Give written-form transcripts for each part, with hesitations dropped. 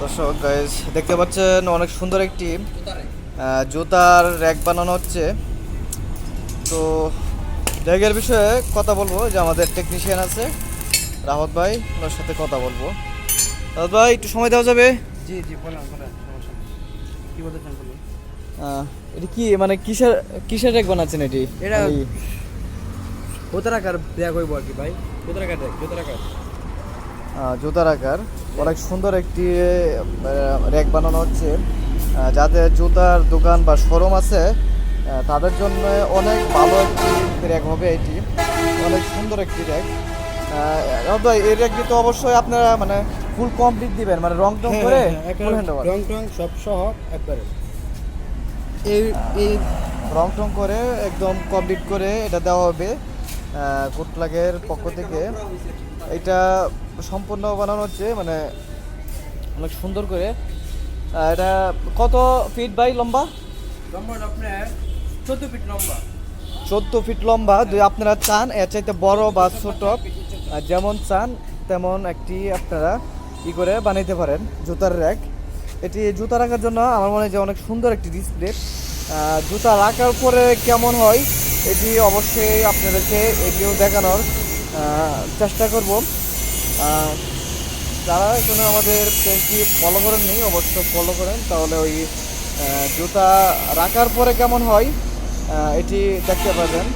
দর্শক গাইস দেখতে পাচ্ছেন অনেক সুন্দর একটি জুতার র্যাক বানানো হচ্ছে। তো র্যাকের বিষয়ে কথা বলবো, যে আমাদের টেকনিশিয়ান আছে রাহত ভাই, ওনার সাথে কথা বলবো। রাহত ভাই একটু সময় দেওয়া যাবে? জি জি বলেন বলেন, সমস্যা নেই। কি বলতে চান বলুন। এটা কি মানে কিসের কিসের র্যাক বানাচ্ছেন এটি? এটা মানে জুতার আকার ব্যাগ হইব আর কি ভাই। জুতার আকার দেখ, জুতার আকার। জুতার আকার অনেক সুন্দর একটি র্যাক বানানো হচ্ছে, যাদের জুতার দোকান বা শোরুম আছে তাদের জন্য অনেক ভালো একটি র্যাক হবে এটি। অনেক সুন্দর একটি র্যাক। এই র্যাকটি তো অবশ্যই আপনারা মানে ফুল কমপ্লিট দিবেন, মানে রং টং করে ফুল হ্যান্ড ওভার, রং টং সব সহ একবারে। এই এই রং টং করে একদম কমপ্লিট করে এটা দেওয়া হবে কোটলাগের পক্ষ থেকে। এটা সম্পূর্ণ বানানো হচ্ছে, মানে অনেক সুন্দর করে। এটা কত ফিট বাই লম্বা? লম্বা আপনার 14 ফিট লম্বা। 14 ফিট লম্বা। যদি আপনারা চান এর চাইতে বড় বা ছোট যেমন চান তেমন একটি আপনারা করে বানাইতে পারেন জুতার র্যাক। এটি জুতা রাখার জন্য আমার মনে হয় যে অনেক সুন্দর একটি ডিসপ্লে। জুতা রাখার পরে কেমন হয় এটি অবশ্যই আপনাদেরকে এটিও দেখানোর চেষ্টা করব। যারা এখানে আমাদের পেজটি ফলো করেননি অবশ্যই ফলো করেন, তাহলে ওই জুতা রাখার পরে কেমন হয় এটি দেখতে পাবেন।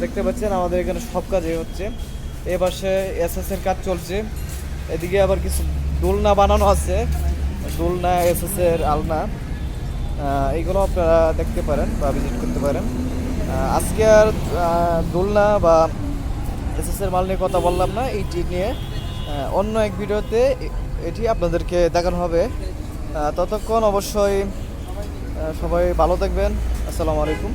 দেখতে পাচ্ছেন আমাদের এখানে সব কাজই হচ্ছে। এ পাশে এসএসের কাজ চলছে, এদিকে আবার কিছু দোলনা বানানো আছে, দোলনা এসএসের আলনা, এইগুলো আপনারা দেখতে পারেন বা ভিজিট করতে পারেন। আজকে আর দোলনা বা এসএসের মাল নিয়ে কথা বললাম না, এইটি নিয়ে অন্য এক ভিডিওতে এটি আপনাদেরকে দেখানো হবে। ততক্ষণ অবশ্যই সবাই ভালো থাকবেন। আসসালামু আলাইকুম।